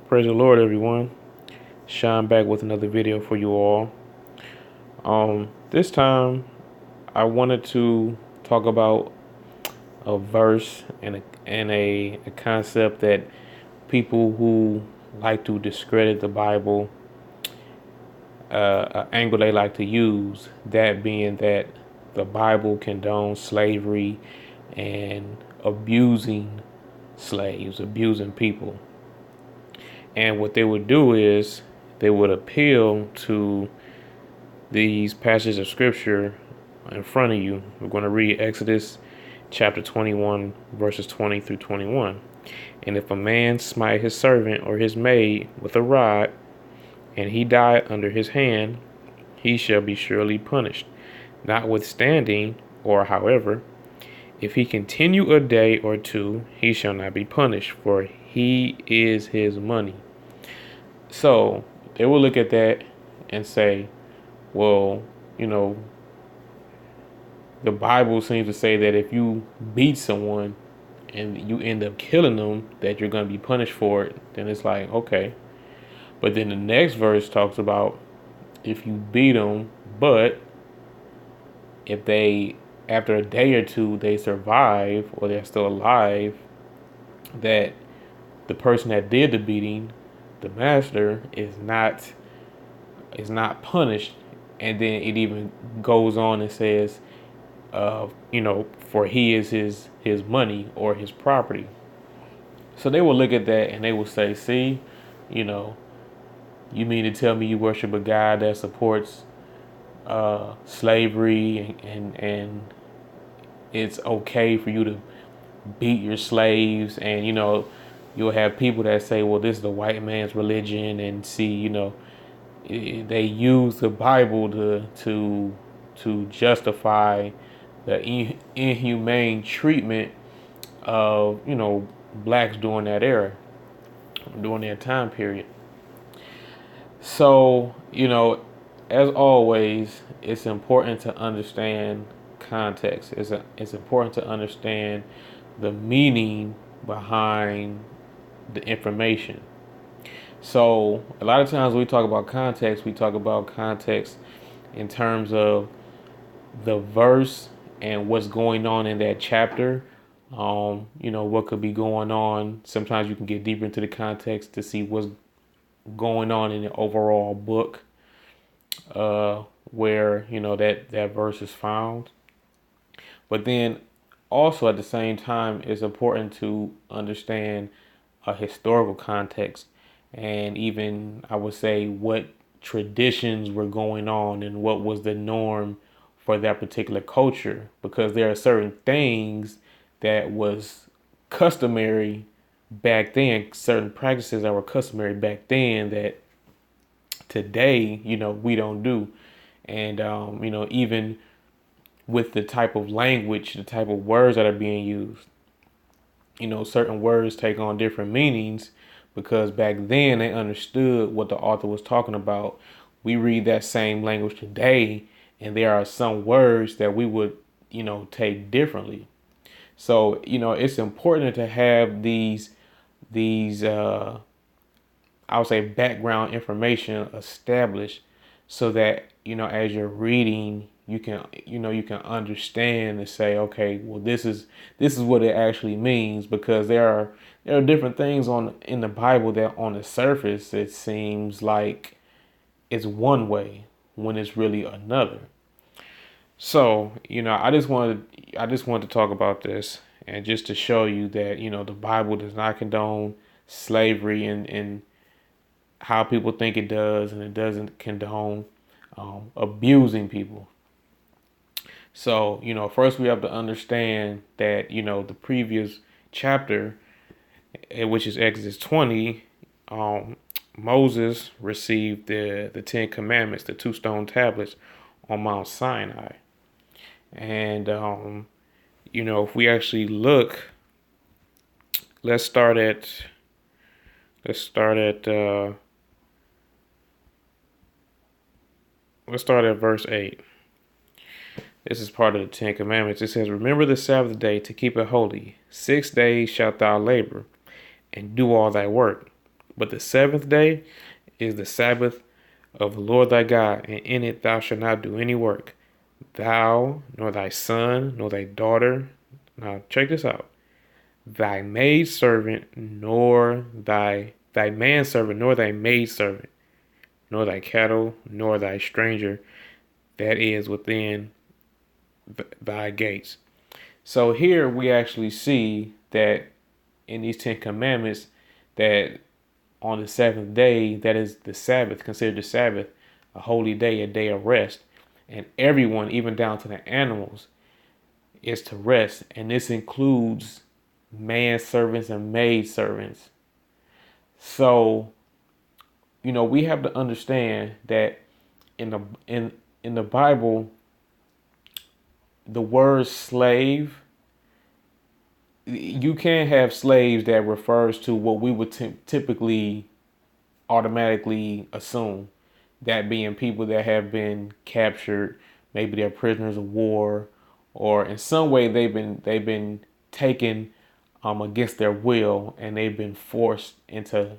Praise the Lord, everyone. Sean back with another video for you all. This time I wanted to talk about a verse and a concept that people who like to discredit the Bible, an angle they like to use, that being that the Bible condones slavery and abusing slaves, abusing people. And what they would do is they would appeal to these passages of scripture in front of you. We're going to read Exodus chapter 21, verses 20 through 21. And if a man smite his servant or his maid with a rod, and he die under his hand, he shall be surely punished. Notwithstanding, or however, if he continue a day or two, he shall not be punished, for he is his money. So they will look at that and say, well, you know, the Bible seems to say that if you beat someone and you end up killing them, that you're going to be punished for it. Then it's like, okay. But then the next verse talks about if you beat them, but if they, after a day or two, they survive or they're still alive, that the person that did the beating, the master, is not punished. And then it even goes on and says, for he is his money or his property. So they will look at that and they will say, see, you know, you mean to tell me you worship a God that supports slavery and it's okay for you to beat your slaves, and you'll have people that say, well, this is the white man's religion, and see, they use the Bible to justify the inhumane treatment of blacks during that era, during that time period. So as always, it's important to understand context. It's important to understand the meaning behind the information. So a lot of times when we talk about context in terms of the verse and what's going on in that chapter. What could be going on. Sometimes you can get deeper into the context to see what's going on in the overall book, where that verse is found. But then also at the same time, it's important to understand a historical context, and even I would say what traditions were going on and what was the norm for that particular culture, because there are certain things that was customary back then, certain practices that were customary back then that today, we don't do. And, even with the type of language, the type of words that are being used, certain words take on different meanings because back then they understood what the author was talking about. We read that same language today, and there are some words that we would, take differently. So, it's important to have these I would say background information established so that, as you're reading, you can understand and say, okay, well, this is what it actually means, because there are different things in the Bible that on the surface it seems like it's one way when it's really another. So, I just wanted to talk about this, and just to show you that, the Bible does not condone slavery and how people think it does, and it doesn't condone abusing people. So, first we have to understand that, the previous chapter, which is Exodus 20, Moses received the Ten Commandments, the two stone tablets on Mount Sinai. And, if we actually look, let's start at, let's start at, let's start at verse 8. This is part of the Ten Commandments. It says, remember the Sabbath day to keep it holy. 6 days shalt thou labor and do all thy work. But the seventh day is the Sabbath of the Lord thy God, and in it thou shalt not do any work, thou, nor thy son, nor thy daughter. Now check this out. Thy maidservant, nor thy manservant, nor thy maidservant, nor thy cattle, nor thy stranger that is within thy gates. So here we actually see that in these 10 commandments that on the seventh day, that is the Sabbath, considered the Sabbath, a holy day, a day of rest. And everyone, even down to the animals, is to rest. And this includes manservants and maidservants. So, we have to understand that in the Bible, the word slave, you can't have slaves that refers to what we would typically automatically assume, that being people that have been captured, maybe they're prisoners of war, or in some way they've been taken against their will, and they've been forced into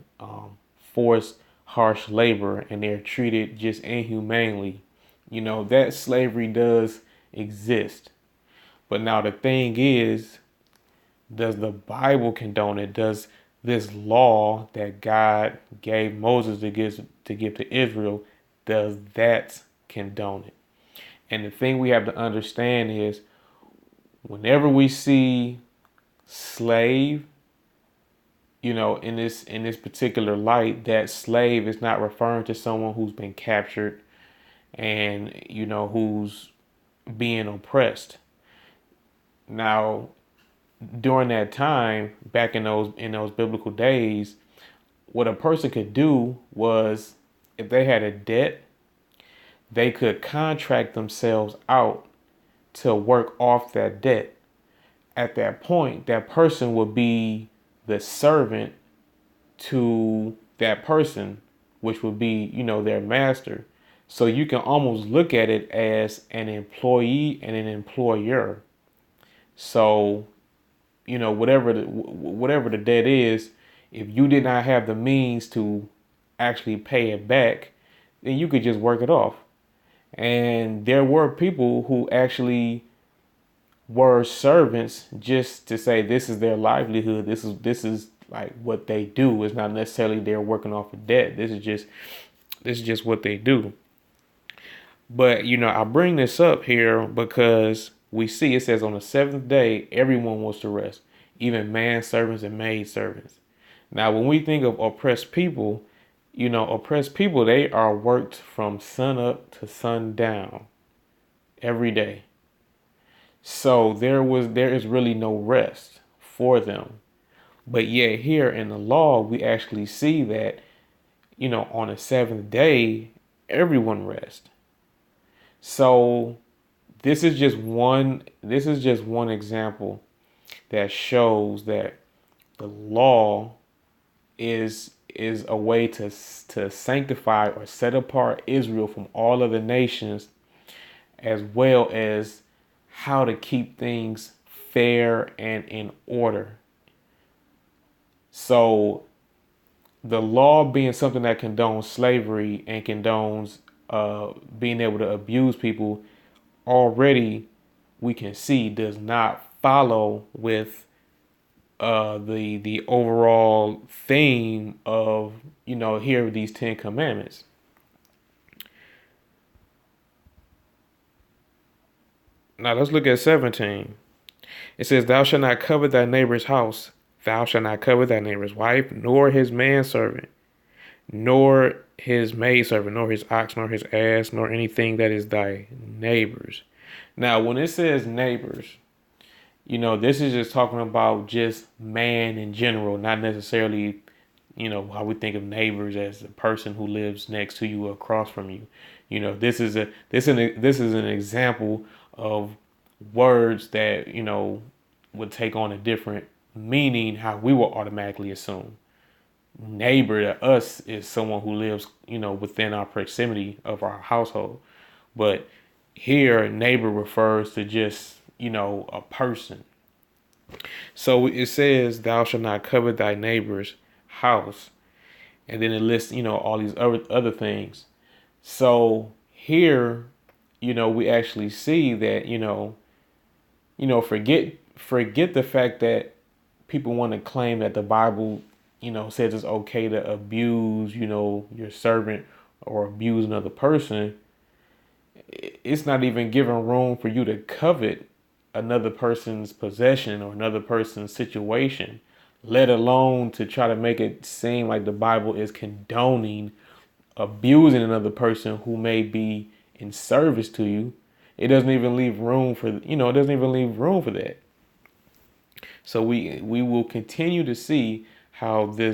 forced harsh labor, and they're treated just inhumanely. That slavery does exist. But now the thing is, does the Bible condone it? Does this law that God gave Moses to give to Israel, does that condone it? And the thing we have to understand is, whenever we see slave, in this particular light, that slave is not referring to someone who's been captured and who's being oppressed. Now, during that time, back in those biblical days, what a person could do was, if they had a debt, they could contract themselves out to work off that debt. At that point, that person would be the servant to that person, which would be, their master. So you can almost look at it as an employee and an employer. So, whatever the debt is, if you did not have the means to actually pay it back, then you could just work it off. And there were people who actually were servants, just to say this is their livelihood. This is like what they do. It's not necessarily they're working off a debt. This is just what they do. But I bring this up here because we see it says on the seventh day everyone was to rest, even manservants and maidservants. Now, when we think of oppressed people, they are worked from sun up to sundown every day. So there is really no rest for them. But yet here in the law, we actually see that, on the seventh day, everyone rests. So this is just one example that shows that the law is a way to sanctify or set apart Israel from all other nations, as well as how to keep things fair and in order. So the law being something that condones slavery and condones being able to abuse people, already we can see does not follow with the overall theme of here are these 10 commandments. Now let's look at 17. It says, thou shalt not covet thy neighbor's house, thou shalt not covet thy neighbor's wife, nor his manservant, nor his maidservant, nor his ox, nor his ass, nor anything that is thy neighbor's. Now, when it says neighbors, this is just talking about just man in general, not necessarily, how we think of neighbors as a person who lives next to you or across from you. This is an example of words that, would take on a different meaning, how we will automatically assume. Neighbor to us is someone who lives, within our proximity of our household. But here, neighbor refers to just, a person. So it says, thou shalt not covet thy neighbor's house. And then it lists, all these other things. So here, we actually see that, forget the fact that people want to claim that the Bible, says it's okay to abuse, your servant or abuse another person. It's not even giving room for you to covet another person's possession or another person's situation, let alone to try to make it seem like the Bible is condoning abusing another person who may be in service to you. It doesn't even leave room for, it doesn't even leave room for that. So we will continue to see how the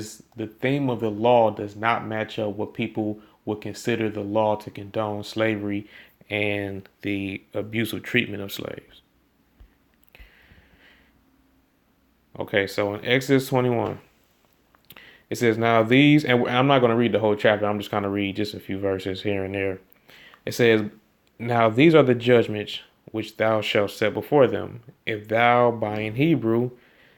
theme of the law does not match up what people would consider the law to condone slavery and the abusive treatment of slaves. Okay, so in Exodus 21, it says, now these, and I'm not going to read the whole chapter, I'm just going to read just a few verses here and there. It says, now these are the judgments which thou shalt set before them. If thou buy in Hebrew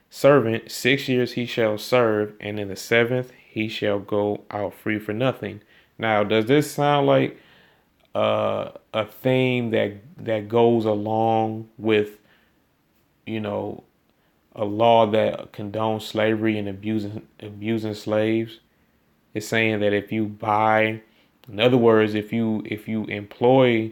servant, 6 years he shall serve, and in the seventh he shall go out free for nothing. Now, does this sound like a theme that goes along with, a law that condones slavery and abusing slaves? It's saying that if you buy, in other words, if you employ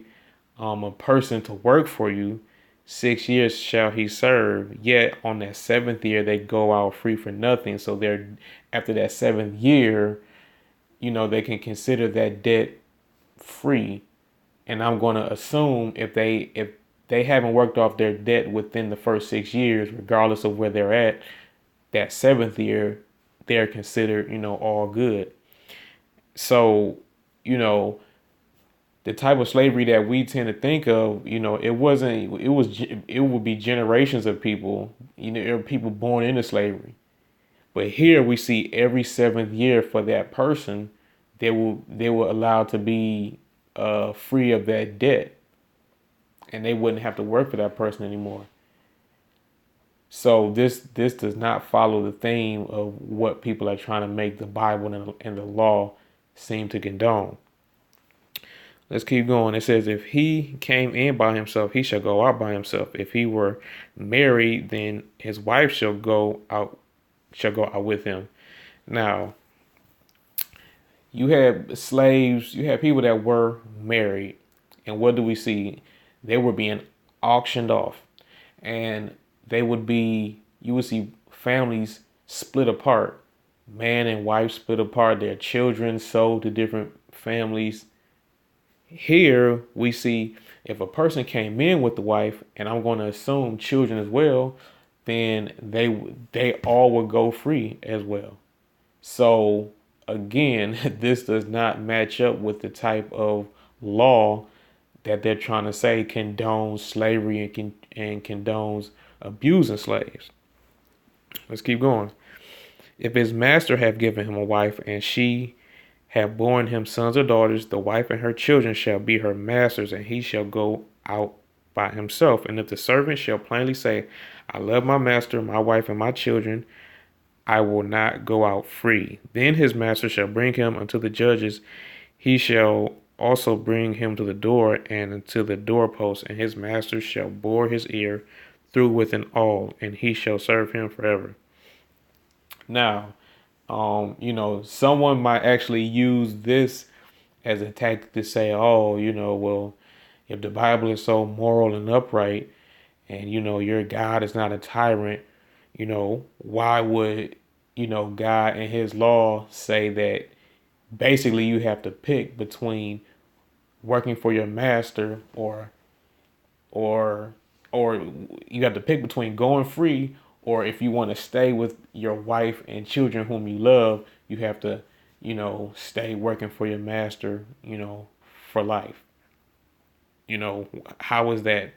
a person to work for you, 6 years shall he serve. Yet on that seventh year they go out free for nothing. So they're after that seventh year, they can consider that debt free. And I'm going to assume if they haven't worked off their debt within the first 6 years, regardless of where they're at, that seventh year, they're considered, all good. So, the type of slavery that we tend to think of, it would be generations of people, people born into slavery. But here we see every seventh year for that person, they were allowed to be free of that debt, and they wouldn't have to work for that person anymore. So this does not follow the theme of what people are trying to make the Bible and the law seem to condone. Let's keep going. It says, if he came in by himself, he shall go out by himself. If he were married, then his wife shall go out with him. Now, you have slaves, you have people that were married, and what do we see? They were being auctioned off, and you would see families split apart, man and wife split apart, their children sold to different families. Here we see if a person came in with the wife, and I'm going to assume children as well, then they all would go free as well. So again, this does not match up with the type of law that they're trying to say condones slavery and condones abusing slaves. Let's keep going. If his master have given him a wife, and she have borne him sons or daughters, the wife and her children shall be her masters, and he shall go out by himself. And if the servant shall plainly say, I love my master, my wife, and my children, I will not go out free, then his master shall bring him unto the judges. He shall also bring him to the door and unto the doorpost, and his master shall bore his ear through with an awl, and he shall serve him forever. Now, someone might actually use this as a tactic to say, oh, well, if the Bible is so moral and upright, and, your God is not a tyrant, why would, God and his law say that basically you have to pick between working for your master or you have to pick between going free, or if you want to stay with your wife and children whom you love, you have to, stay working for your master, for life. How is that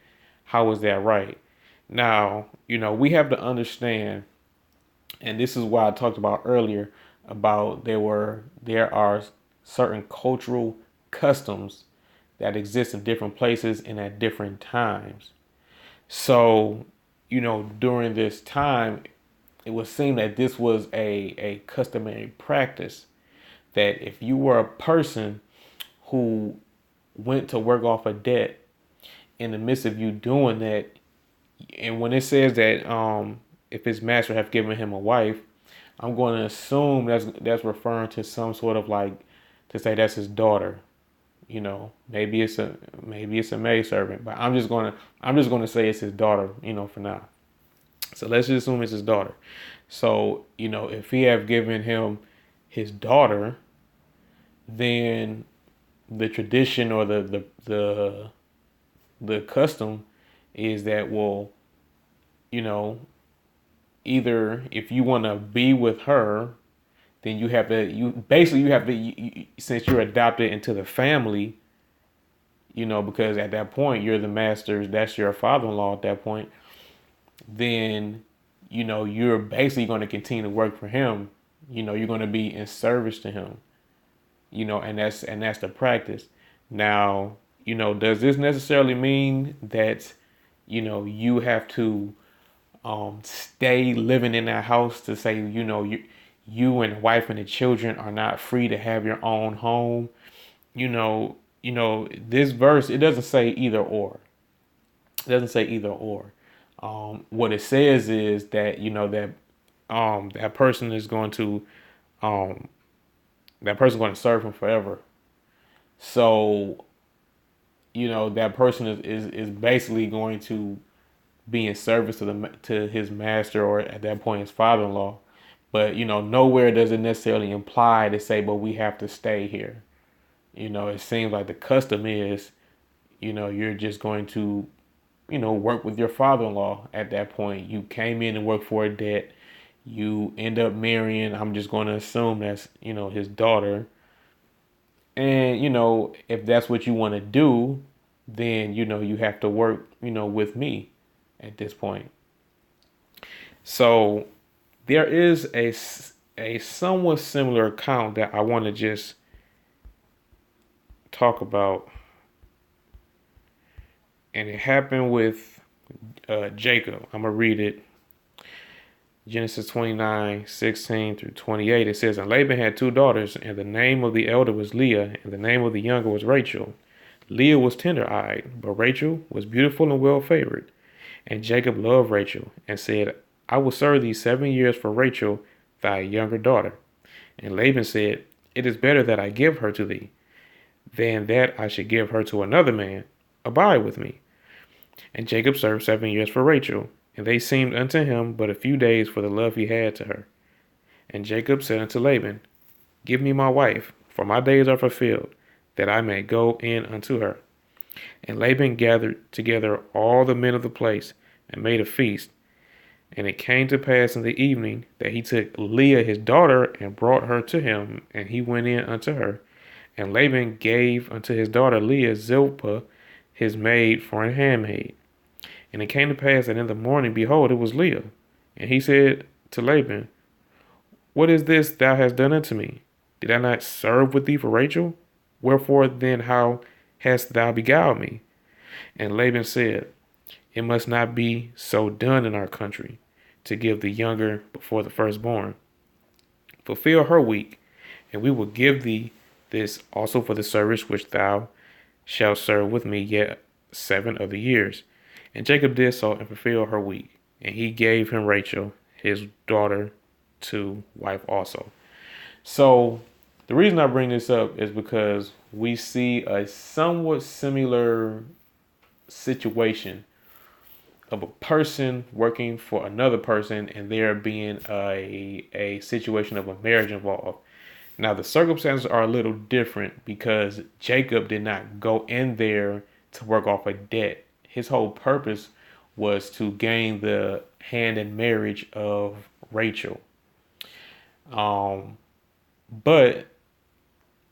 right? Now, we have to understand, and this is why I talked about earlier about there are certain cultural customs that exist in different places and at different times. So, during this time, it would seem that this was a customary practice. that if you were a person who went to work off a debt, in the midst of you doing that, and when it says that if his master have given him a wife, I'm going to assume that's referring to some sort of like, to say that's his daughter. You know, maybe it's a maidservant, but I'm just gonna say it's his daughter. You know, for now. So let's just assume it's his daughter. So you know, if he have given him his daughter, then the tradition or the custom is that, well, you know, either if you want to be with her, then since you're adopted into the family, you know, because at that point you're the master's, that's your father-in-law at that point, then you know you're basically going to continue to work for him. You know, you're going to be in service to him. You know, and that's the practice. Now, you know, does this necessarily mean that you know you have to stay living in that house, to say, you know, you and the wife and the children are not free to have your own home? This verse, it doesn't say either or. It doesn't say either or. What it says is that, you know, that that person is going to um serve him forever. So, you know, that person is basically going to be in service to his master, or at that point his father-in-law. But you know, nowhere does it necessarily imply to say, but we have to stay here. You know, it seems like the custom is, you know, you're just going to, you know, work with your father-in-law at that point. You came in and worked for a debt. You end up marrying, I'm just going to assume that's, you know, his daughter. And, you know, if that's what you want to do, then, you know, you have to work, you know, with me at this point. So there is a somewhat similar account that I want to just talk about. And it happened with Jacob. I'm going to read it. Genesis 29:16 through 28. It says, and Laban had two daughters, and the name of the elder was Leah, and the name of the younger was Rachel. Leah was tender-eyed, but Rachel was beautiful and well-favored. And Jacob loved Rachel, and said, I will serve thee 7 years for Rachel, thy younger daughter. And Laban said, it is better that I give her to thee, than that I should give her to another man. Abide with me. And Jacob served 7 years for Rachel, and they seemed unto him but a few days for the love he had to her. And Jacob said unto Laban, give me my wife, for my days are fulfilled, that I may go in unto her. And Laban gathered together all the men of the place, and made a feast. And it came to pass in the evening that he took Leah his daughter, and brought her to him, and he went in unto her. And Laban gave unto his daughter Leah Zilpah his maid for an handmaid. And it came to pass that in the morning, behold, it was Leah. And he said to Laban, what is this thou hast done unto me? Did I not serve with thee for Rachel? Wherefore then how hast thou beguiled me? And Laban said, it must not be so done in our country, to give the younger before the firstborn. Fulfill her week, and we will give thee this also for the service which thou shalt serve with me yet 7 other years. And Jacob did so and fulfilled her week, and he gave him Rachel, his daughter, to wife also. So the reason I bring this up is because we see a somewhat similar situation of a person working for another person, and there being a situation of a marriage involved. Now the circumstances are a little different because Jacob did not go in there to work off a debt. His whole purpose was to gain the hand in marriage of Rachel. But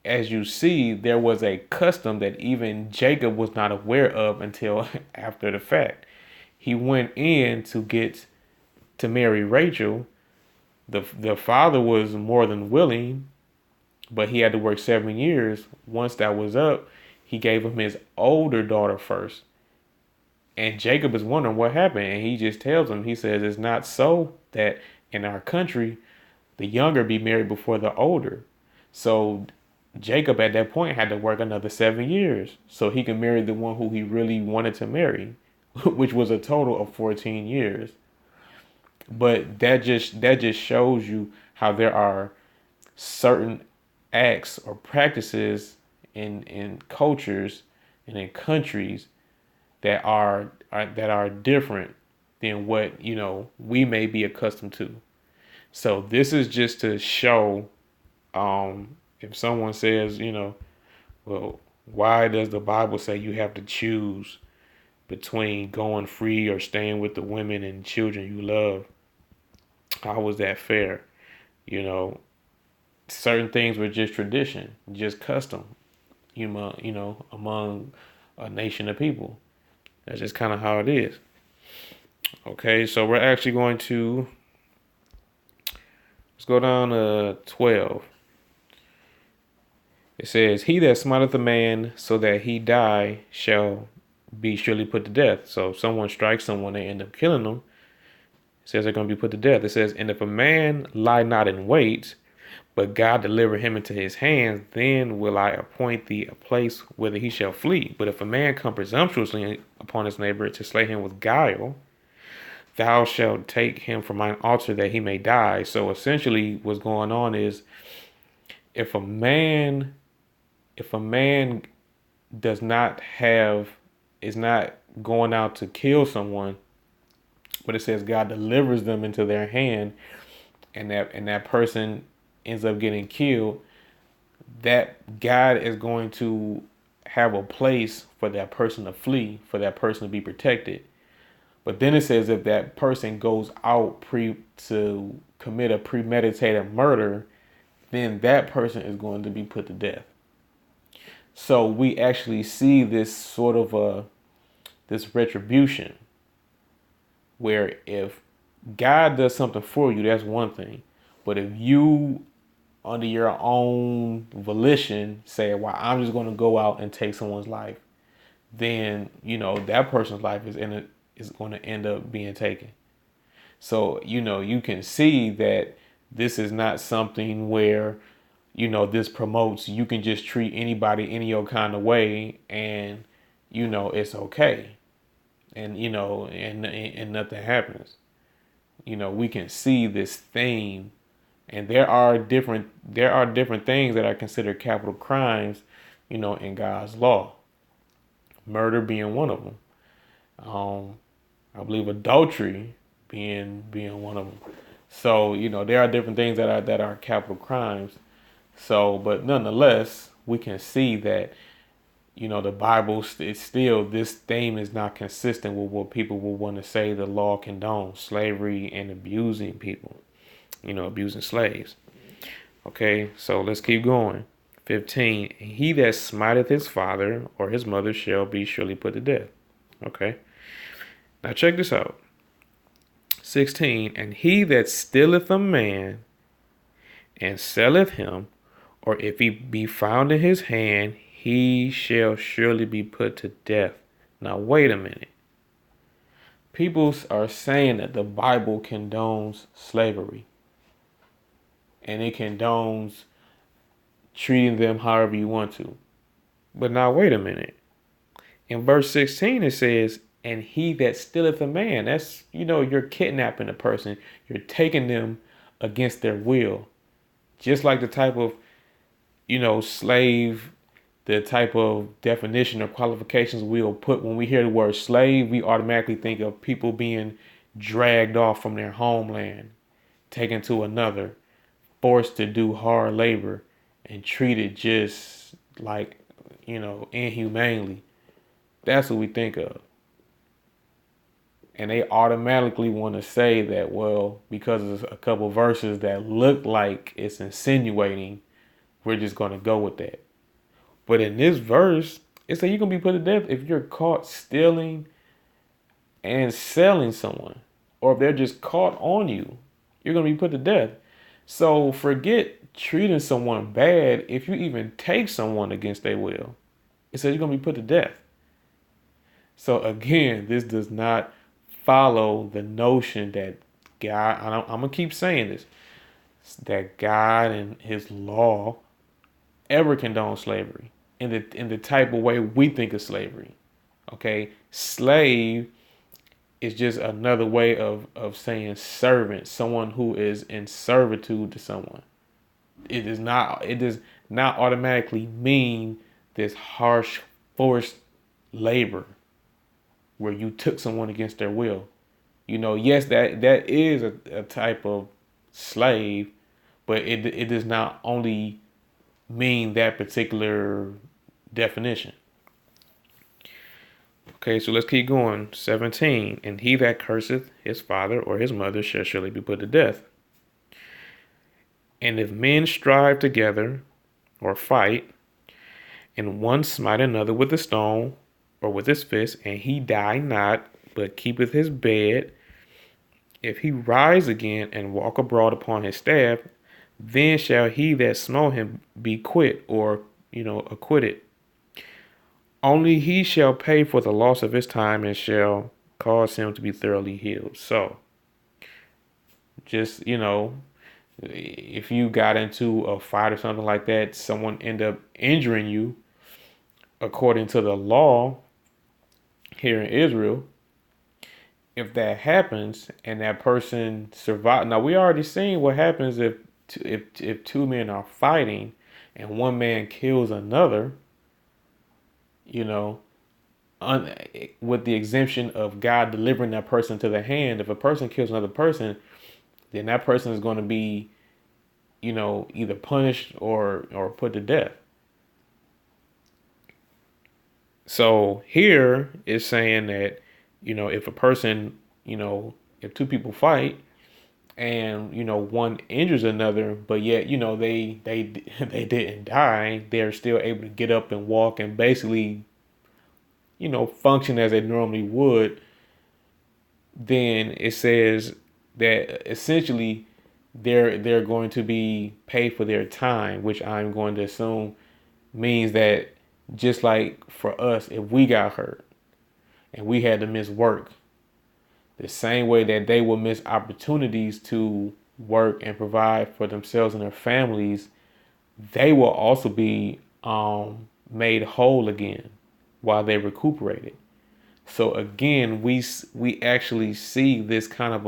as you see, there was a custom that even Jacob was not aware of until after the fact. He went in to get to marry Rachel. The father was more than willing, but he had to work 7 years. Once that was up, he gave him his older daughter first. And Jacob is wondering what happened. And he just tells him, he says, it's not so that in our country, the younger be married before the older. So Jacob at that point had to work another 7 years so he could marry the one who he really wanted to marry, which was a total of 14 years. But that just shows you how there are certain acts or practices in cultures and in countries that are different than what we may be accustomed to. So this is just to show, if someone says, well, why does the Bible say you have to choose between going free or staying with the women and children you love? How was that fair? You know, certain things were just tradition, just custom, among a nation of people. That's just kind of how it is. Okay, so we're actually going to let's go down to 12. It says, "He that smiteth a man so that he die shall be surely put to death." So if someone strikes someone, they end up killing them. It says they're going to be put to death. It says, "And if a man lie not in wait, but God deliver him into his hands, then will I appoint thee a place whither he shall flee. But if a man come presumptuously upon his neighbor to slay him with guile, thou shalt take him from mine altar that he may die." So essentially what's going on is if a man does not have is not going out to kill someone, but it says God delivers them into their hand, and that person ends up getting killed, that God is going to have a place for that person to flee, for that person to be protected. But then it says if that person goes out to commit a premeditated murder, then that person is going to be put to death. So we actually see this sort of this retribution, where if God does something for you, that's one thing. But if you, under your own volition, say, "Well, I'm just going to go out and take someone's life," then that person's life is going to end up being taken. So you can see that this is not something where this promotes you can just treat anybody any old kind of way and it's okay, and and nothing happens. We can see this theme, and there are different things that are considered capital crimes in God's law, murder being one of them. I believe adultery being one of them. So there are different things that are capital crimes. So, but nonetheless, we can see that the Bible is still, this theme is not consistent with what people will want to say the law condones: slavery and abusing people, abusing slaves. Okay, so let's keep going. 15. "He that smiteth his father or his mother shall be surely put to death." Okay, now check this out. 16. "And he that stealeth a man and selleth him, or if he be found in his hand, he shall surely be put to death." Now, wait a minute. People are saying that the Bible condones slavery, and it condones treating them however you want to. But now, wait a minute. In verse 16, it says, "And he that stealeth a man," that's, you're kidnapping a person. You're taking them against their will. Just like the type of, slave, the type of definition or qualifications we'll put when we hear the word slave, we automatically think of people being dragged off from their homeland, taken to another, forced to do hard labor, and treated just like, inhumanely. That's what we think of. And they automatically want to say that, well, because of a couple verses that look like it's insinuating, we're just going to go with that. But in this verse, it says you're going to be put to death if you're caught stealing and selling someone, or if they're just caught on you, you're going to be put to death. So forget treating someone bad. If you even take someone against their will, it says you're going to be put to death. So again, this does not follow the notion that God, I'm going to keep saying this, that God and his law ever condone slavery in the type of way we think of slavery. Okay, slave is just another way of saying servant, someone who is in servitude to someone. It does not automatically mean this harsh forced labor where you took someone against their will. Yes, that is a type of slave, but it does not only mean that particular definition. Okay, so let's keep going. 17. And he that curseth his father or his mother shall surely be put to death. And if men strive together or fight, and one smite another with a stone or with his fist, and he die not, but keepeth his bed, if he rise again and walk abroad upon his staff, then shall he that smote him be quit, or acquitted. Only he shall pay for the loss of his time and shall cause him to be thoroughly healed. So, just, if you got into a fight or something like that, someone end up injuring you, according to the law here in Israel, if that happens and that person survives. Now, we already seen what happens if two men are fighting and one man kills another, you know, with the exemption of God delivering that person to the hand. If a person kills another person, then that person is going to be, either punished or put to death. So here it's saying that, if a person, if two people fight and, one injures another, but yet, they they didn't die, they're still able to get up and walk and basically, function as they normally would, then it says that essentially they're going to be paid for their time, which I'm going to assume means that just like for us, if we got hurt and we had to miss work, the same way that they will miss opportunities to work and provide for themselves and their families, they will also be made whole again while they recuperated. So again, we actually see this kind of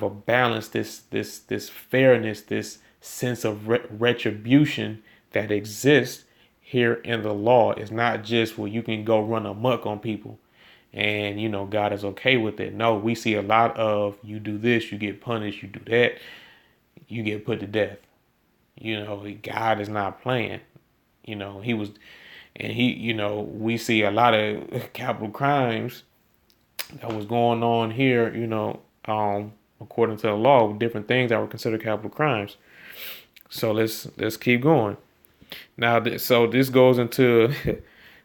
a balance, this fairness, this sense of retribution that exists here in the law. It's not just where you can go run amok on people and God is okay with it. No, we see a lot of you do this, you get punished, you do that, you get put to death. God is not playing. He was, and we see a lot of capital crimes that was going on here, according to the law, different things that were considered capital crimes. So let's keep going. Now, so this goes into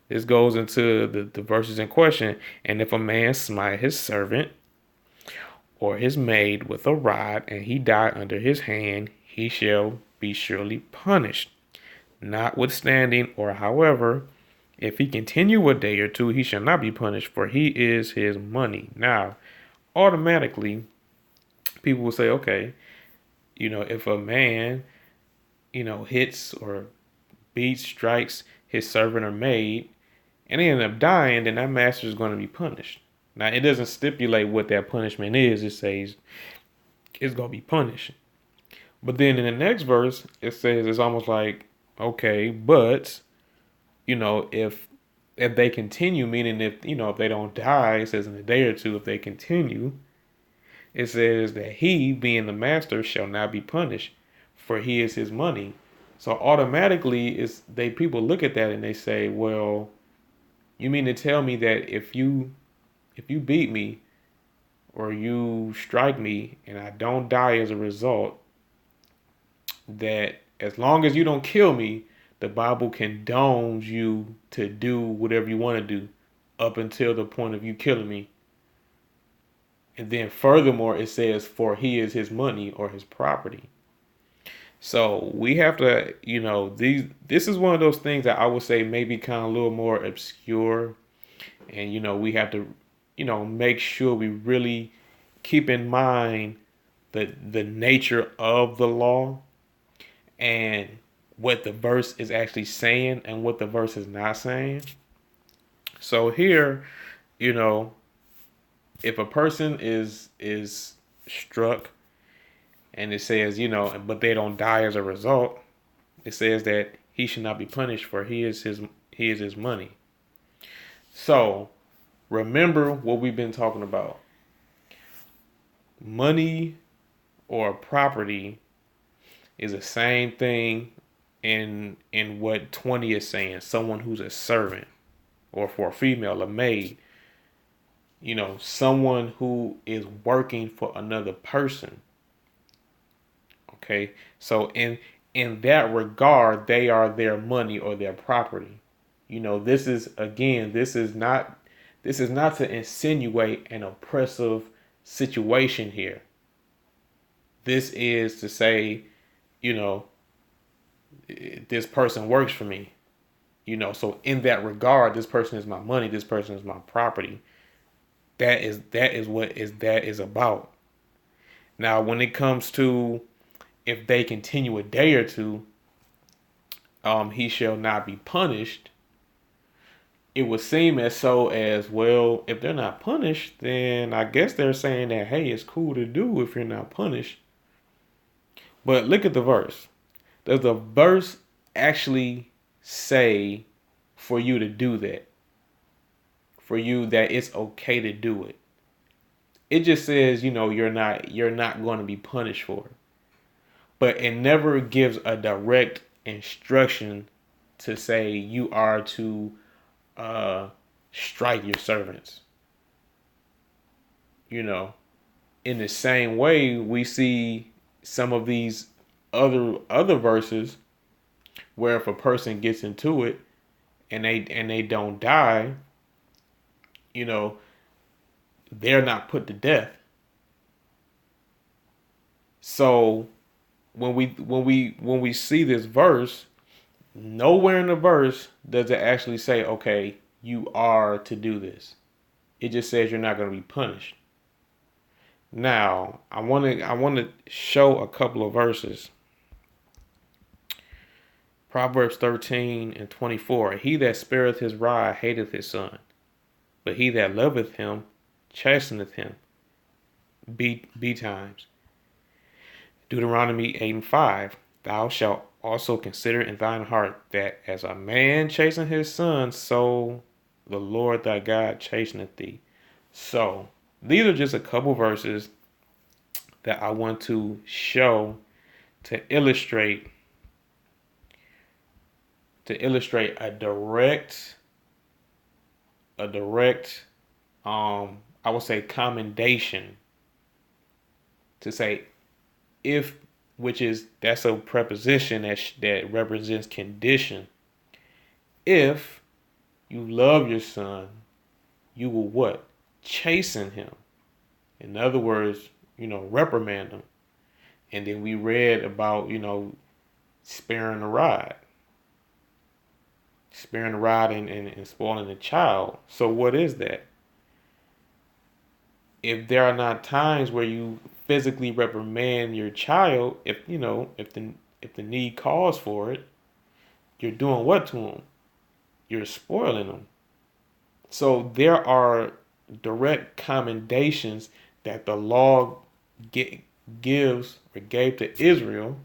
this goes into the verses in question. And if a man smite his servant or his maid with a rod, and he die under his hand, he shall be surely punished. Notwithstanding, or however, if he continue a day or two, he shall not be punished, for he is his money. Now, automatically, people will say, okay, if a man, hits or beats, strikes his servant or maid, and they end up dying, then that master is going to be punished. Now, it doesn't stipulate what that punishment is. It says it's going to be punished. But then in the next verse, it says it's almost like, okay, but, if they continue, meaning if they don't die, it says in a day or two, if they continue, it says that he, being the master, shall not be punished, for he is his money. So automatically, people look at that and they say, well, you mean to tell me that if you beat me or you strike me and I don't die as a result, that as long as you don't kill me, the Bible condones you to do whatever you want to do up until the point of you killing me. And then furthermore, it says, for he is his money or his property. So we have to, this is one of those things that I would say maybe kind of a little more obscure. And, we have to, make sure we really keep in mind the nature of the law and what the verse is actually saying and what the verse is not saying. So here, you know, if a person is struck and it says, but they don't die as a result, it says that he should not be punished, for he is his money. So remember what we've been talking about. Money or property is the same thing in what 20 is saying. Someone who's a servant, or for a female, a maid. Someone who is working for another person. Okay, so in that regard, they are their money or their property. This is not to insinuate an oppressive situation here. This is to say, you know, this person works for me. So in that regard, this person is my money, this person is my property. That is what that is about. Now, when it comes to if they continue a day or two, he shall not be punished. It would seem as so as, well, if they're not punished, then I guess they're saying that, hey, it's cool to do if you're not punished. But look at the verse. Does the verse actually say for you to do that? For you that it's okay to do it? It just says, you're not going to be punished for it. But it never gives a direct instruction to say you are to strike your servants. In the same way, we see some of these other verses where if a person gets into it and they don't die, they're not put to death. So when we see this verse, nowhere in the verse does it actually say, okay, you are to do this. It just says you're not going to be punished. Now, I want to show a couple of verses. Proverbs 13:24. He that spareth his rod hateth his son, but he that loveth him chasteneth him betimes. Deuteronomy 8:5. Thou shalt also consider in thine heart that as a man chasteneth his son, so the Lord thy God chasteneth thee. So these are just a couple verses that I want to show to illustrate a direct I would say commendation, to say if, that's a preposition that represents condition. If you love your son, you will what? Chasten him. In other words, reprimand him. And then we read about, sparing the rod. Sparing the rod and spoiling the child. So what is that? If there are not times where you physically reprimand your child, if the need calls for it, you're doing what to him? You're spoiling him. So there are direct commendations that the law gives or gave to Israel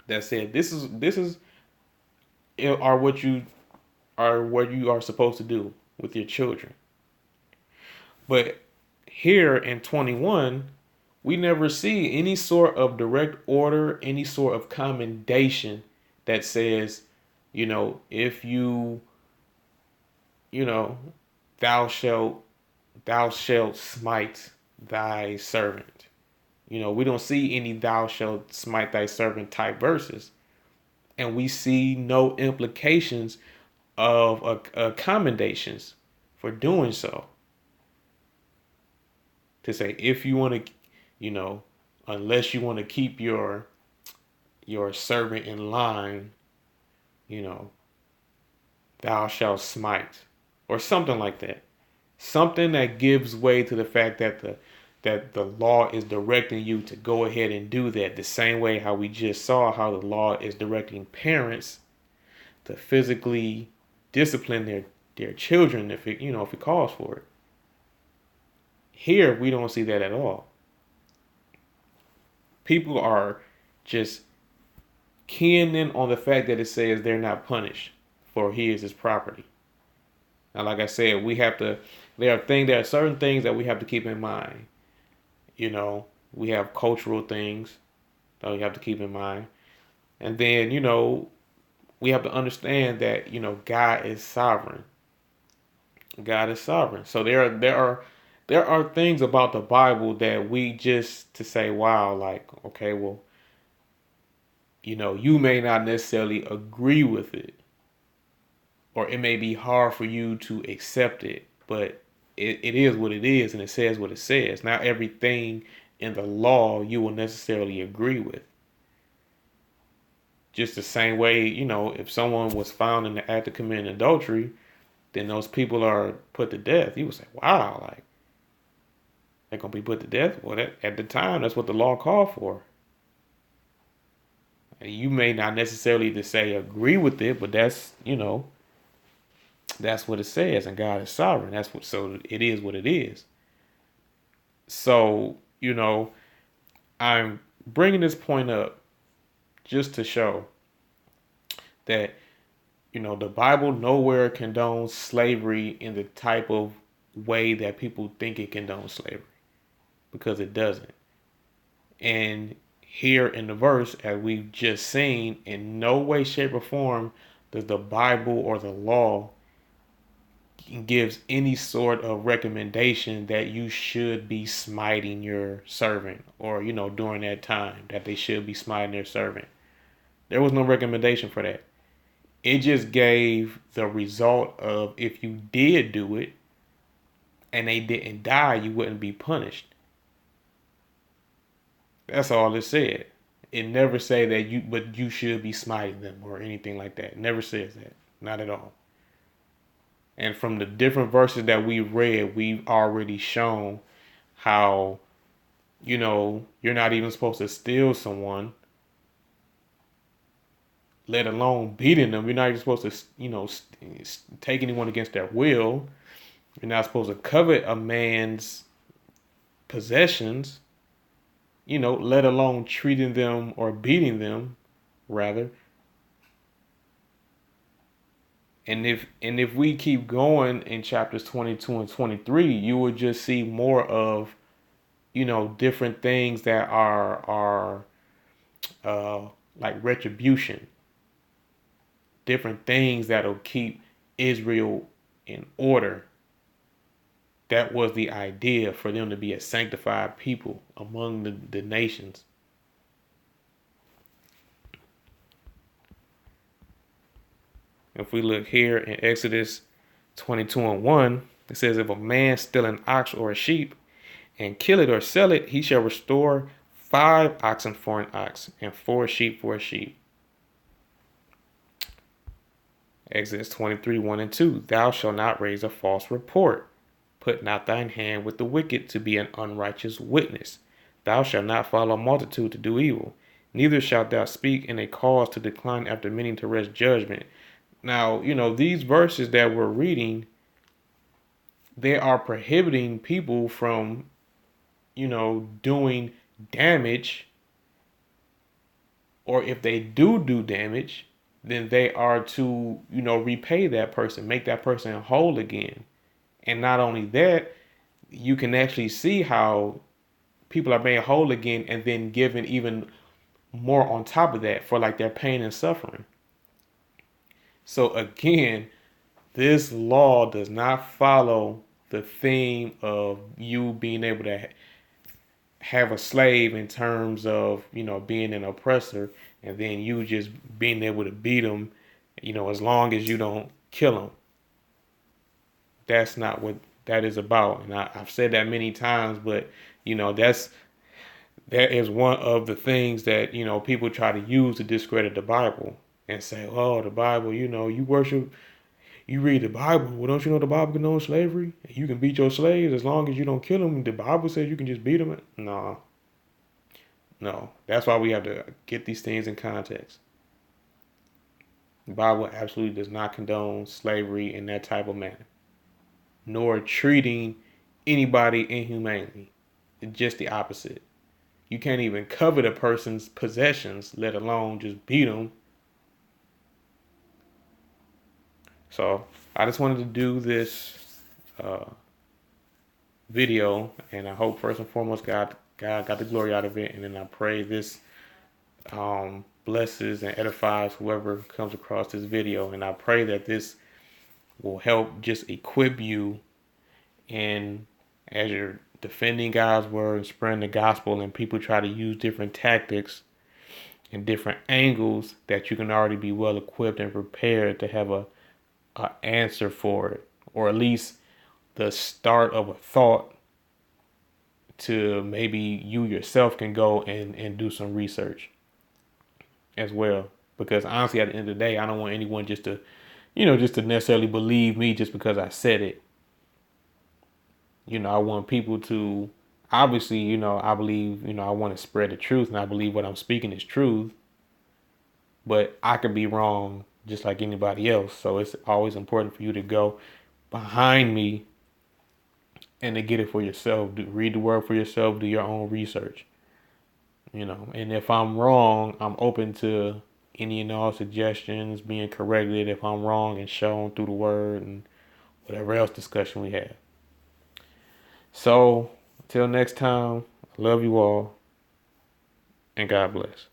that said this is what you are supposed to do with your children. But here in 21, we never see any sort of direct order, any sort of commendation that says, if you, thou shalt smite thy servant. We don't see any thou shalt smite thy servant type verses. And we see no implications of commendations for doing so. To say, if you want to, unless you want to keep your servant in line, thou shalt smite, or something like that. Something that gives way to the fact that that the law is directing you to go ahead and do that. The same way how we just saw how the law is directing parents to physically discipline their children if it calls for it. Here we don't see that at all. People are just keying in on the fact that it says they're not punished for his property. Now, like I said, there are certain things that we have to keep in mind. We have cultural things that we have to keep in mind. And then, we have to understand that, God is sovereign. God is sovereign. So there are things about the Bible that we just to say, wow, like, okay, well, you may not necessarily agree with it, or it may be hard for you to accept it, but it is what it is, and it says what it says. Not everything in the law you will necessarily agree with. Just the same way, if someone was found in the act of committing adultery, then those people are put to death. You would say, wow, like, they're going to be put to death? Well, at the time, that's what the law called for. You may not necessarily to say agree with it, but that's what it says, and God is sovereign. So it is what it is. So, I'm bringing this point up just to show that, the Bible nowhere condones slavery in the type of way that people think it condones slavery, because it doesn't. And here in the verse, as we've just seen, in no way, shape, or form does the Bible or the law gives any sort of recommendation that you should be smiting your servant, or during that time that they should be smiting their servant. There was no recommendation for that. It just gave the result of if you did do it and they didn't die, you wouldn't be punished. That's all it said. It never said that you should be smiting them or anything like that. It never says that. Not at all. And from the different verses that we've read, we've already shown how, you're not even supposed to steal someone, let alone beating them. You're not even supposed to, take anyone against their will. You're not supposed to covet a man's possessions, let alone treating them or beating them, rather. And if we keep going in chapters 22 and 23, you will just see more of, different things that are like retribution, different things that'll keep Israel in order. That was the idea, for them to be a sanctified people among the nations. If we look here in Exodus 22 and 1, it says, if a man steal an ox or a sheep and kill it or sell it, he shall restore 5 oxen for an ox and 4 sheep for a sheep. Exodus 23, 1 and 2, thou shalt not raise a false report. Put not thine hand with the wicked to be an unrighteous witness. Thou shalt not follow a multitude to do evil. Neither shalt thou speak in a cause to decline after many to wrest judgment. Now, these verses that we're reading, they are prohibiting people from, doing damage. Or if they do damage, then they are to, repay that person, make that person whole again. And not only that, you can actually see how people are made whole again and then given even more on top of that for like their pain and suffering. So again, this law does not follow the theme of you being able to have a slave in terms of, being an oppressor, and then you just being able to beat them, as long as you don't kill them. That's not what that is about. And I've said that many times, but, that is one of the things that, people try to use to discredit the Bible and say, oh, the Bible, you you read the Bible. Well, don't you know the Bible condones slavery? You can beat your slaves as long as you don't kill them. The Bible says you can just beat them. No, no. That's why we have to get these things in context. The Bible absolutely does not condone slavery in that type of manner, nor treating anybody inhumanely. It's just the opposite. You can't even covet a person's possessions, let alone just beat them. So I just wanted to do this uh, video, and I hope first and foremost God got the glory out of it, and then I pray this blesses and edifies whoever comes across this video, and I pray that this will help just equip you in as you're defending God's word and spreading the gospel, and people try to use different tactics and different angles, that you can already be well equipped and prepared to have a answer for it, or at least the start of a thought to maybe you yourself can go and do some research as well. Because honestly, at the end of the day, I don't want anyone just to, just to necessarily believe me just because I said it. I want people to, obviously, I believe, I want to spread the truth, and I believe what I'm speaking is truth, but I could be wrong just like anybody else. So it's always important for you to go behind me and to get it for yourself. Read the word for yourself, do your own research. And if I'm wrong, I'm open to any and all suggestions, being corrected if I'm wrong, and shown through the word and whatever else discussion we have. So, until next time, I love you all, and God bless.